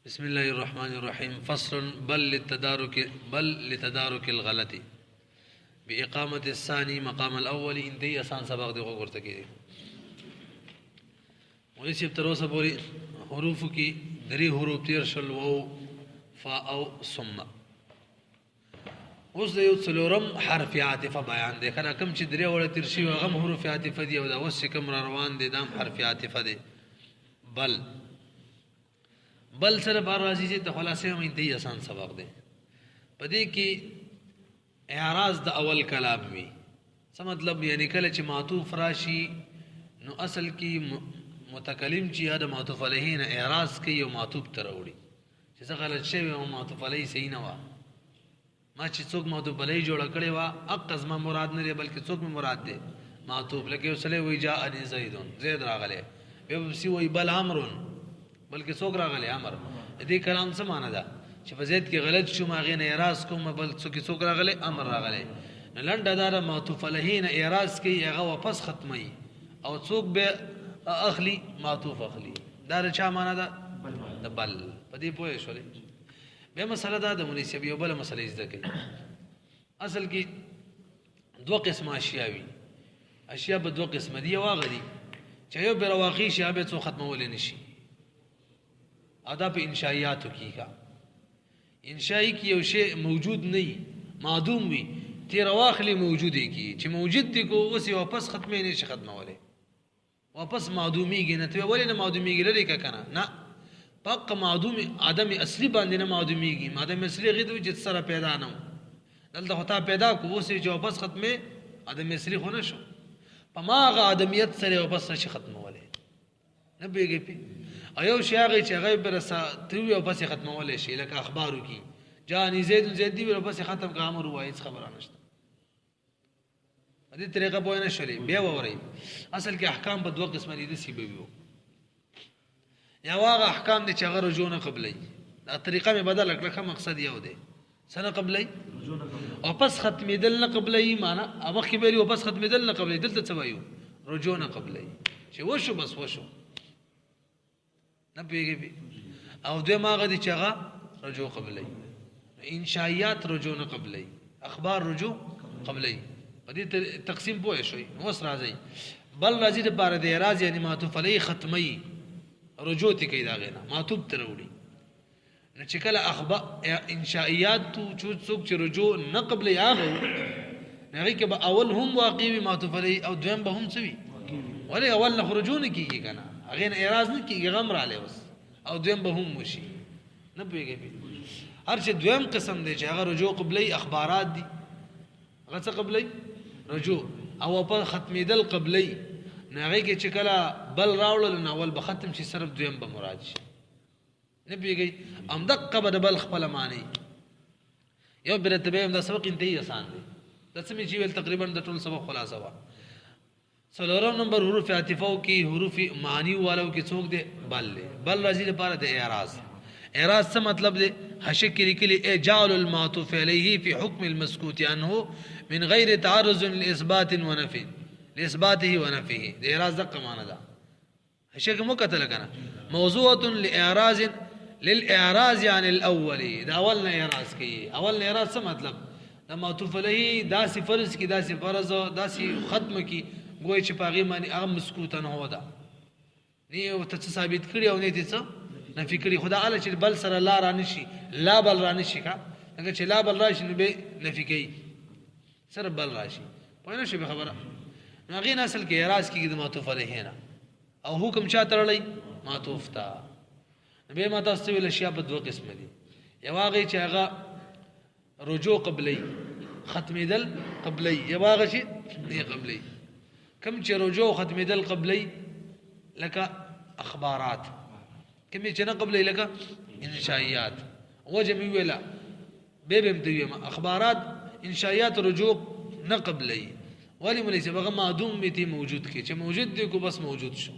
بسم الله الرحمن الرحيم. فصل بل لتدارك الغلط بإقامة الثاني مقام الأول. انتهي آسان سبق دی غورته کې ولې چې تر اوسه پورې حروف کې درې حروف تیر شل او فا او ثم. اوس د یو څلورم حرف عاطفه بیان دی. کله کوم چې درې وړه تیر شي هغه حروف عاطفه دی او دا اوس کوم روان دي دام حرف عاطفه دی. بل سره بار راځي چې د خلاصې هم انتهي آسان سبق دی. پدې کې اعراض د اول کلام وي. څه مطلب؟ یعنی کله چې معطوف راشي نو اصل کې متکلم چې دا معطوف علیه نه اعراض کوي او معطوف ته راوړي چې څه غلط شوی او معطوف علیه صحیح نه و. ما چې څوک معطوف علیه جوړ کړی و اقص ما مراد نه دی بلکې څوک مراد دی معطوف. لکه وسله وی جاءنی زیدون، زید راغله. به سی وی بل امرون، بلکې څوک راغلی امر. دې کلام څه معنی ده چې په زید کې غلط شو ما غینه اعراض کوم بل څوک راغلی امر راغلی. نو لنډه دار معطوف علیه نه اعراض کوي هغه واپس ختمي او څوک به اخلي معطوف اخلي. دا چا معنی ده؟ بل. په دې پوه شولې. به مسله ده د مناسب یو بل مسله زده کوي. اصل کې دوه قسم اشیاء وي. اشیاء په دوه قسم دي. یو هغه دي چې یو به واقعي شی به څو ختمول نشي. ادا په انشائیاتو کې کا انشائی کې یو شی موجود نه معدوم وي تیر واخلي موجودي کې چې موجود دي کو اوس واپس ختمې نشي ختموله. واپس معدومیږي نه ته ولې نه معدومیږي لري کا کنه نه پاک معدوم ادم اصلي باندې نه معدومیږي. ادم اصلي غیدو چې سره پیدا نه دلته هتا پیدا کو اوس چې واپس ختمې ادم اصلي خو نه شو په ماغه ادمیت سره واپس نشي ختموله. نه بیګي ایو شی هغه چې هغه برسا تروي او بس ختمول شي لکه اخبارو کې جاني زید دی او بس ختم کا امر وای خبره نشته. دې طریقه په نه شولې بیا ووري. اصل کې احکام په دوه قسمه دي سی به وي. یا واغه احکام دي چې هغه رجوع نه قبلې. دا طریقه مې بدل کړه. مقصد یو دی سنه قبلې او پس ختمېدل نه قبلې. معنا هغه کې به او پس ختمېدل نه قبلې. دلته څه وایو؟ رجوع نه قبلې چې وشو بس وشو نه پیږي. او دوی ماغه دي چې هغه رجوع قبلې. انشائیات رجوع نه قبلې، اخبار رجوع قبلې. په دې تقسیم پوه شئ. اوس راځي بل راځي د بار د اعراض یعنی معطوف علیه ختمي رجوع تی کوي دا غینا معطوف تر وړي. نو چې کله اخبار انشائیات څوک چې رجوع نه قبلې هغه هغه کې به اول هم واقعي معطوف علیه او دویم به هم سوي ولی اول نه رجوع نه کیږي کنه هغه اعراض نه کیږي غم را لې وس او دویم به هم وشي. نه پیږي هر چې دویم قسم دی چې هغه رجوع قبلې اخبارات دي هغه څه قبلې رجوع او په ختمېدل قبلې. نه هغه کې چې کله بل راوړل نو اول به ختم شي صرف دویم به مراد شي. نه پیږي ام دقه به بل خپل معنی یو برتبه هم دا سبق انتهي آسان دی. د څه چې ویل تقریبا د ټول سبق خلاصه وا. څلورم نمبر حروف عاطفه کې حروف معنی والو کې څوک دی؟ بل راځي لپاره د اعراض. اعراض څه مطلب دی؟ حشک کې لیکلي اجعل المعطوف علیه فی حکم المسکوت عنه من غیر تعرض لاثبات ونفي لاثباته ونفيه. د اعراض دغه معنی ده. حشک مو کتل کنه موضوعه لاعراض للاعراض عن الاول. دا اول نه اعراض کوي. اول نه اعراض څه مطلب؟ د معطوف علیه داسې فرض کې داسې فرض داسې ختم کې ګوي چې پاغي معنی هغه مسکوت نه هو ده. نه او ته ثابت کړی او نه دي څه نه فکرې خدا اله چې بل سره لا را نشي لا بل را نشي کا هغه چې لا بل راشي نو به نفي کوي سره بل راشي. په نه شي به خبره. هغه اصل کې اعراض کې د معطوف علیه نه او حکم چا ترلې معطوف تا. به ما تاسو ویل شیا په دوه قسم دي. یو هغه چې هغه رجوع قبلې ختمېدل قبلې. یو هغه چې نه قبلې کم چې رجوع ختمېدل قبلې لکه اخبارات. کم چې نه قبلې لکه انشائیات. وجه ویلا به دویم اخبارات انشائیات رجوع نه قبلې ولی ملي چې هغه معدوم میتي موجود کې چې موجود دی کو بس موجود شو.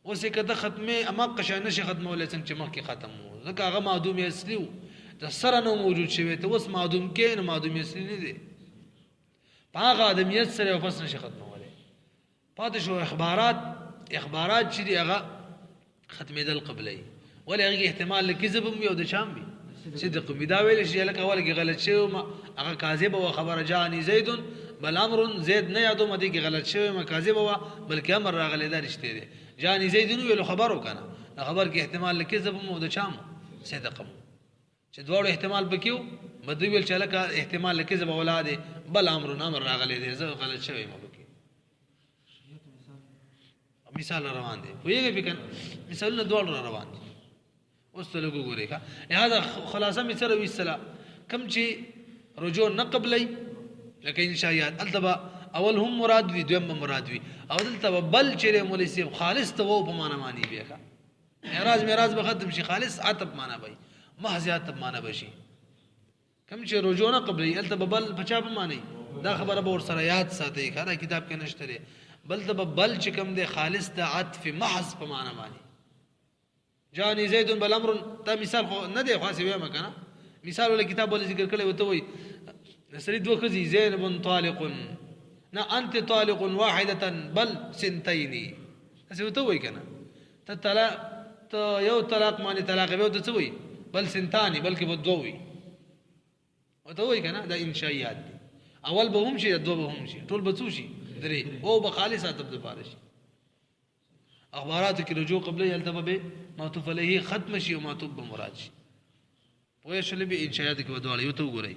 اوس کته ختمه اما قشا نشي ختمول څنګه چې مخکې ختم وو ځکه هغه معدوم اصلي وو د سره نو موجود شوی ته اوس معدوم کې نه معدوم اصلي نه دی. هغه ادمیت سره واپس نشي ختموله. پاتې شو اخبارات چې دی هغه ختمېدل قبلې ولې هغه احتمال لکذب هم یو د چام وي صدق می دا ویل شي لکه اول کې غلط شوی ما هغه کاذب او خبر جاني زید بل امر زید نه یادو مدي کې غلط شوی ما کاذب و بلکې امر راغلی دا رښتیا دی جاني زید نو ویل خبرو کنه خبر کې احتمال لکذب هم د چام صدق چې دوړو احتمال بکیو مدوی ویل چې لکه احتمال لکذب اولاد بل امر راغلی دی زه غلط شوی ما بکی مثال روان دي ویږي بکن مثال دوړ روان دي اوس ته لګو ګورې ښه هغه خلاصه می سره ویسلا کم چې رجوع نه قبلې لکه انشاءات التبا اول هم مراد وي دویم مراد وي او دلته بل چې مولسي خالص ته وو په معنا معنی بیا اعراض به ختم شي خالص عتب معنا وي محض عتب معنا بشي کم چې رجوع نه قبلې التبا بل بچا په معنی دا خبره به ور سره یاد ساتي خره کتاب کې نشته بل ته بل چې کم دی خالص د عطف محض په معنا معنی جاني زید بل امر دا مثال خو نه دی خاصه ویمه کنه مثال ول کتاب ول ذکر کړي وته وي سړي دوه خزي زینب طالق نه انت طالق واحده بل سنتين څه وته وي کنه ته طلاق ته یو طلاق معنی طلاق به وته وي بل سنتاني بلکې به دوه وي وته وي کنه دا انشاءات دي اول به هم شي دوه به هم شي ټول به څو شي درې او به خالص اتب د پاره شي اخبارات کې رجوع قبل یلتبه به معطوف علیه ختم شي او معطوف به مراد شي پوه شل به انشاءات کې ودواله یو ته وګورئ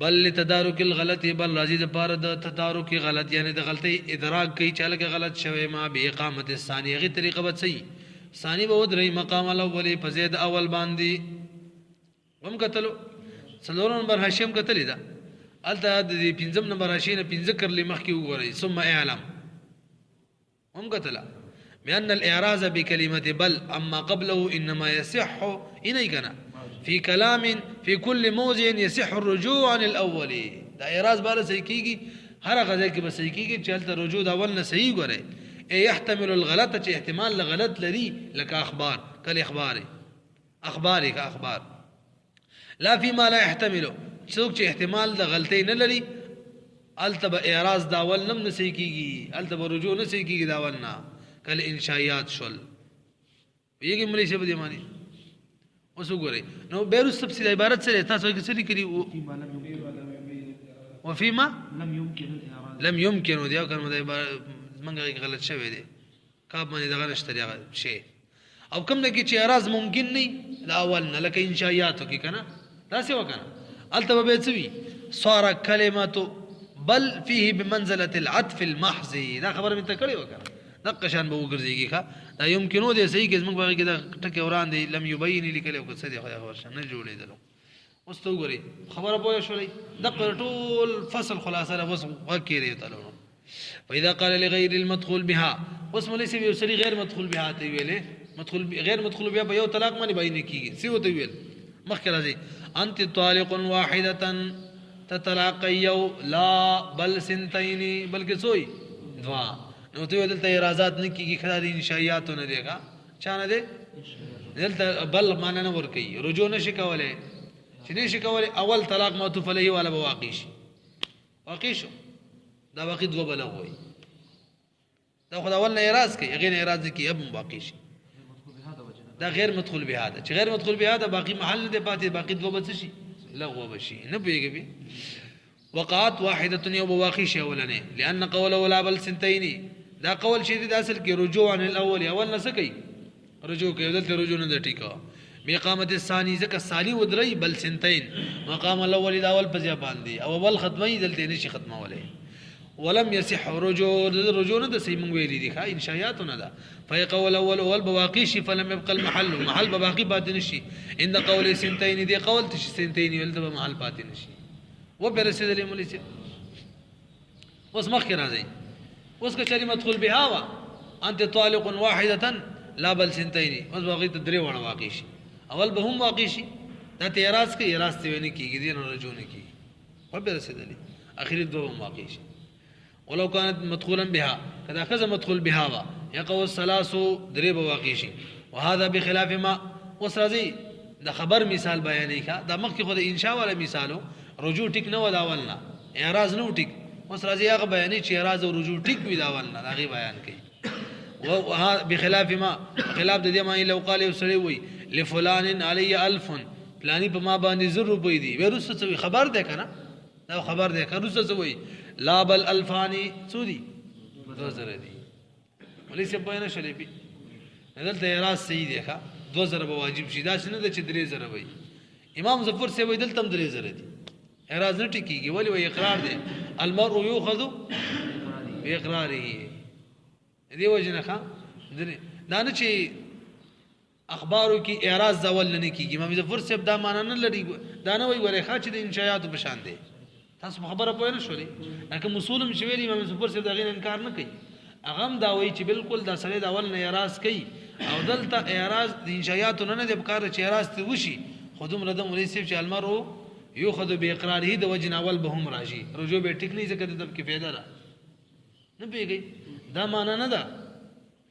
بل لتدارک الغلط بل راضی د پاره د تدارک غلط یعنی د غلطی ادراک کوي چې لکه غلط شوی ما به اقامت الثانیه غي طریقه به صحیح ثانی به ودرې مقام الاول په زید اول باندې هم کتلو څلور نمبر هاشم کتلی دا الته د پنځم نمبر هاشینه پنځه کرلی مخ کې وګورئ ثم اعلم هم کتلا بأن الإعراض بكلمة بل أما قبله إنما يصح إنيكنا في كلام في كل موضع يصح الرجوع عن الأول دا إعراض بالا سيكيكي هر غزاك بسيكيكي چلت رجوع دا أولنا سيئ غري يحتمل الغلط چه احتمال لغلط لري لك أخبار أخباري كأخبار لا فيما لا يحتمله سوق چه احتمال دا غلطين لري التب إعراض دا أولنا نسيكيكي التب رجوع نسيكيكي دا أولنا کل انشاءات شول یګي ملي شه بده معنی اوس وګورئ نو بیرو تفصیل عبارت سره تاسو کې څه لیکلي او فيما لم يمكن دی او کلمه د منګه غلط شوی دی کاب باندې دغه نشته دی شی او کوم نه کې چې اعراض ممکن نه لا اول نه لکه انشاءات کې کنه تاسو وکنه التبه به څوي صار کلمه بل فيه بمنزله العطف المحض دا خبر مې ته کړی وکنه نقشان به وګرځيږي ښا دا يمكنو دي صحیح کې موږ باغ کې دا ټکي وران دي لم يبين لیکلو کو څه دي خبر شنه جوړېدل اوس ته وګورئ خبره پوه شولې د ټول فصل خلاصه له وس وکړي تعالی فاذا قال لغير المدخول بها اسم ليس بيسري غير مدخول بها ته ویلې مدخول غیر مدخول بها به یو طلاق باندې باندې کیږي سی وته ویل مخکې راځي انت طالق واحده تتلاقيو لا بل سنتين بلکې سوی دوا نو ته دلته اعتراضات نه کیږي خدای انشاءات نه دیګه چا نه دی دلته بل معنا نه ور کوي رجوع نشي کولای چې نشي کولای اول طلاق معطوف علیه ولا بواقع شي دا باقي دوه بلغ وي دا خدای اول نه اعتراض کوي غیر اعتراض کوي اب باقي شي دا غیر مدخول به هذا چې غیر مدخول به هذا باقي محل دی پاتې باقي دوه بس شي لغو بشي نه پیږي وقعت واحده يوم بواقع شي اولنه لان قوله ولا بل سنتين دا قول شدید اصل کې رجوع عن الاول اول نه سکی رجوع کې دلته رجوع نه ټیکا بإقامة الثاني ځکه ثاني ودري بل سنتين مقام الاول دا اول په ځای باندې او اول ختمي دلته نشي ختموله ولم يصح رجوع نه د سیمون ویلي دي ښا انشاءات نه دا فيقول اول بواقع شي فلم يبقى المحل بواقع باطن شي عند قول سنتين دي قول تشي سنتين ولته محل باطن شي وبرسد لمولسي اوس مخکې راځي اوس کچری مدخول بها وا انت طالق واحده لا بل سنتين اوس واقع ته درې وړه واقع شي اول به هم واقع شي دا اعتراض کوي اعتراض ته ونی کیږي دین رجوع نه کیږي وبرسد لي اخر دوه واقع شي ولو كانت مدخولا بها كذا كذا مدخول بها وا يقو الثلاث درې واقع شي وهذا بخلاف ما وسرزي دا خبر مثال بیانې کا دا مخکې خو د انشاء ولا مثالو رجوع ټیک نه وداولنا اعراض نه ټیک اوس راځي هغه بیانې چې اعراض او رجوع ټیک وی داولنا هغه بیان کوي بخلاف ما خلاف د دې معنی لو قال یوسری وی لفلان علی 1000 پلانی په ما باندې 100 روپۍ دي ورسته څه خبر ده کنه دا خبر ده کنه ورسته څه وی لا بل الفانی سودی 2000 دي ولې څه بیان شلې بي دلته اعتراض صحیح دی ښا 2000 به واجب شي دا څنګه چې 3000 وي امام ظفر سے وی دلته 3000 دي اعتراض نه ټکیږي ولی وی اقرار دی المرء یؤخذ باقراره دی وجنه ښا دا نه چې اخبارو کې اعتراض ځول نه کیږي امام ظفر صاحب دا معنا نه لري دا نه وی ورخه چې د انشاءات په شان دی تاسو خبره پوه نه شولې لکه مسولم چې ویل امام ظفر صاحب دا غیر انکار نه کوي اغم دا وی چې بالکل دا سره دا اول نه اعتراض کوي او دلته اعتراض د انشاءات نه د بکار چې اعتراض ته وشي خودم ردم ولې صاحب چې المرء یؤخذ باقراره د وجن اول به هم راشي رجوع به ټیک نه ځکه د کې فایده ده نه پیږي دا معنا نه ده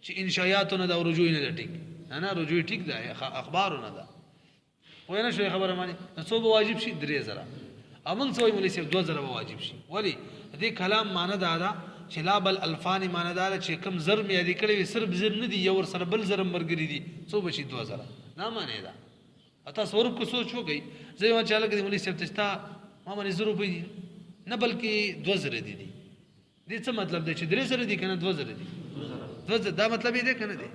چې انشاءات نه دا رجوع نه ده ټیک نه رجوع ټیک ده اخبار نه ده وای نه شوی خبره مانی څو به واجب شي 3000 امن څوی مولوی صاحب 2000 به واجب شي ولی دې کلام معنا ده چې لا بل الفان معنا ده چې کم زر مې دې کړی صرف زر نه دی یو سره بل زر مرګري دي څو به شي 2000 نه معنی ده اته سورب کو سوچ وګي زه یو چاله کې مولوی صاحب تستا ما باندې 0 روپۍ دي نه بلکې 2000 دي دې څه مطلب دی چې 3000 دي کنه 2000 دي 2000 دا مطلب یې ده کنه دی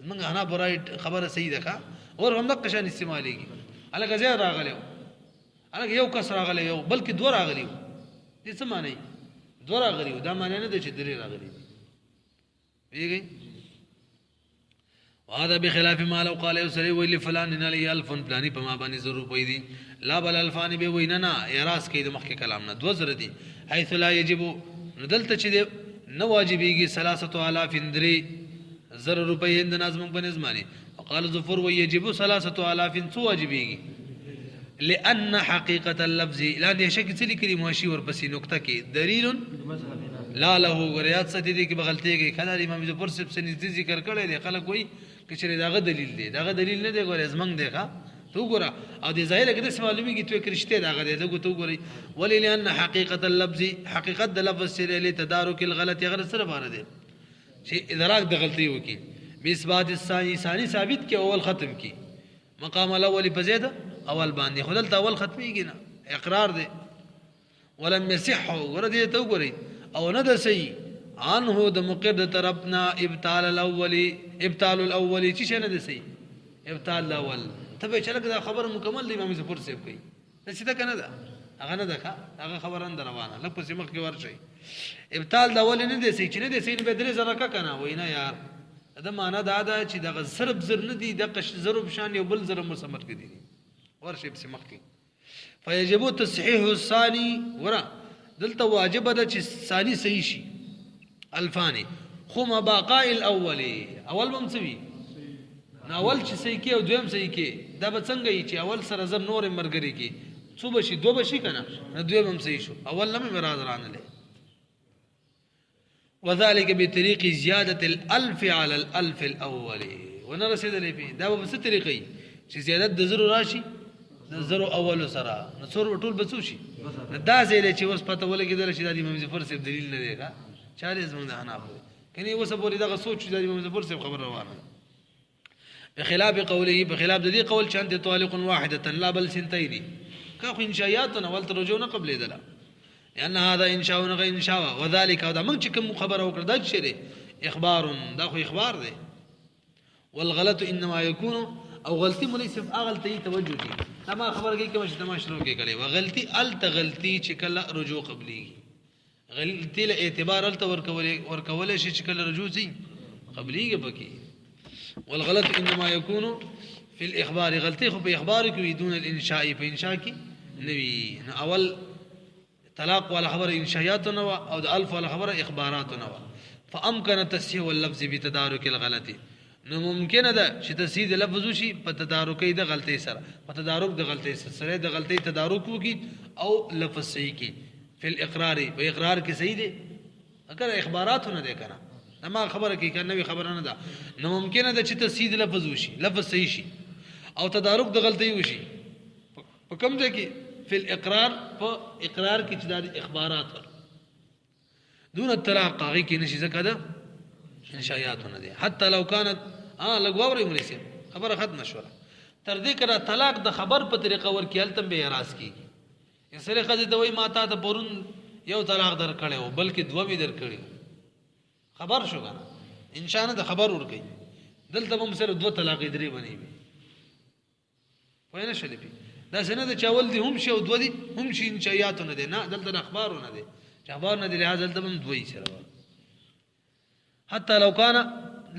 موږ انا برایټ خبره صحیح ده اور هم د قشان استعمالېږي الګ زه راغلی الګ یو کس راغلی یو بلکې دوه راغلی دې څه معنی دوه راغلی دا معنی نه ده چې درې راغلی ویږي وهذا بخلاف ما لو قال يسري ويل فلان علي 1000 فلاني په ما باندې 100 روپۍ دي لا بل الفان به ویننا اعتراض کوي د مخکې کلام نه 2000 دي حيث لا يجب ندلته چې نه واجبېږي 3000 درې 100 روپۍ د نظم په نظمانه وقال ظفر ويجب 3000 څو واجبېږي لان حقيقه اللفظ لا دې شک څه لیکلي موشي ورپسې نقطه کې دلیل لا له غریات ستې دي کې بغلطي کې کله امام ظفر سب سے نږدې ذکر کړی دی خلک وایي چې داغه دلیل دی داغه دلیل نه دی ګورې زمنګ دی ښا تو ګوره او د ظاهر کې د معلومیږي ته کرشته داغه دی دغه تو ګورې ولې لئن حقیقت اللفظ حقیقت د لفظ سره له تدارک الغلط غیر سره بار دی چې ادراک د غلطي وکي بثبات الثاني ثابت کې اول ختم کی مقام الاول په زیاده اول باندې خدل اول ختميږي نه اقرار دی ولم يصح ورته تو ګورې او نه د صحیح عنه د مقر طرفنا ابطال الاول چې شنه د صحیح ابطال الاول تبه چلک دا خبر مکمل دی امام ظفر صاحب کوي څه ده کنه دا هغه نه ده هغه خبر اند روانه لکه په سیمخ کې ورشي ابطال الاول نه دی صحیح چې نه دی صحیح به درې زره کا کنه وینا یار دا معنا دا ده چې د ضرب زر نه دی د قش ضرب شان یو بل زر مسمر کې دی ورشي په سیمخ کې فیجب تصحیح الثاني ورا دلته واجب ده چې ثاني صحیح شي الفاني خو ما بقاء الاول اول بمسوي اول چې صحیح کې او دویم صحیح کې دا به څنګه وي چې اول سره زر نور مرګري کې څو بشي دو بشي کنه دویم هم صحیح شو اول لم مراد رانه وذلك بطريق زياده الالف على الالف الاول ونرسد لي فيه دا به څه طریقې چې زیادت د زرو راشي د زرو اول سره نو څور ټول بچو شي دا زیله چې اوس پته ولګیدل چې د امام ظفر صاحب دلیل نه دی ښا چاله زمونږ د حناف کني اوس په دغه سوچ د امام ظفر صاحب خبر روانه بخلاف قوله بخلاف د دې قول چاند طالق واحده لا بل سنتين کا خو انشاءات اول ترجونه قبل دلا لان هذا انشاء غير انشاء وذلك هذا من چې کوم خبر او کړه د شری اخبار دا خو اخبار دی والغلط انما يكون او غلطی ملیسف غلطی توجه دي اما خبر کې کوم چې تمام شروع کې کړي و غلطی ال تغلطی چې کله رجوع قبلي غلطی له اعتبار ال ورکول شي چې کله رجوع سي قبلي بکی والغلط انما يكون في الاخبار غلطی خو په اخبار کې دون الانشاء په انشاء کې نوي اول طلاق ولا خبر انشاءات نو او الف ولا خبر اخبارات نو فامكن تصحيح اللفظ بتدارك الغلط نو ممکن ده چې تصحیح لفظ شي په تدارکې د غلطۍ سره په تدارک د غلطۍ سره د غلطۍ تدارک وکي او لفظ صحیح کی فی الاقرار په اقرار کې صحیح دي اگر اخبارات نه ده کنه اما خبره کې کنه خبره نه ده نو ممکن ده چې تصحیح لفظ وشي لفظ صحیح شي او تدارک د غلطۍ وشي په کوم ځای کې فی الاقرار په اقرار کې چې د اخبارات دون الطلاق هغه کې نشي ځکه ده انشائیاتونه دي حتی لو كانت لګواوري مليسي خبره ختم شوه تر دې کړه طلاق د خبر په طریقه ورکیل تم به اعتراض کیږي یسره خزه د وای ماته د پرون یو طلاق در کړو بلکې دوه می در کړو خبر شو کنه ان شاء الله د خبر ورکي دلته هم سره دوه طلاق درې بنې وي وینه شلې پی دا څنګه د چاول دي هم شي او دوه دي هم شي انشائیاتونه دي نه دلته اخبارونه دي اخبار نه دي لهدا دلته هم دوی سره حتى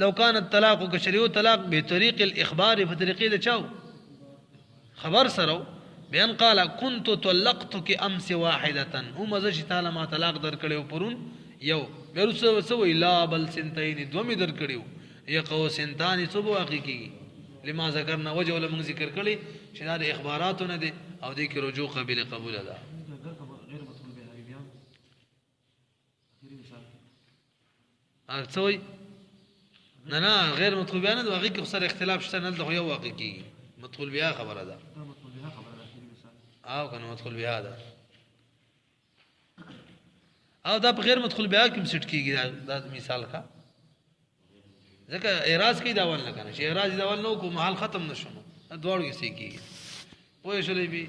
لو كان الطلاق كشريو طلاق بطريق الاخبار بطريقه د چاو خبر سره بیان قال كنت طلقتك امس واحده مزه چې تعالی ما طلاق در کړو پرون یو ورسو سو لا بل سنتين دومي در کړو یقو سنتان صبح حقيقي لما ذکرنا وجه ولا من ذکر کړي چې دا اخباراتونه دي او د کې رجوع قابل قبول ده ارڅوي نه غیر مطلوب بیان ده هغه کې خسر اختلاف شته نه ده یو واقع کیږي مدخول بیا خبره ده کنه مدخول بیا ده او دا په غیر مدخول بیا کې سټ کیږي دا مثال کا ځکه اعتراض کوي دا ول نه کنه چې اعتراض دا ول نو کو محل ختم نشو دوړ کې سي کیږي پوه شولې بي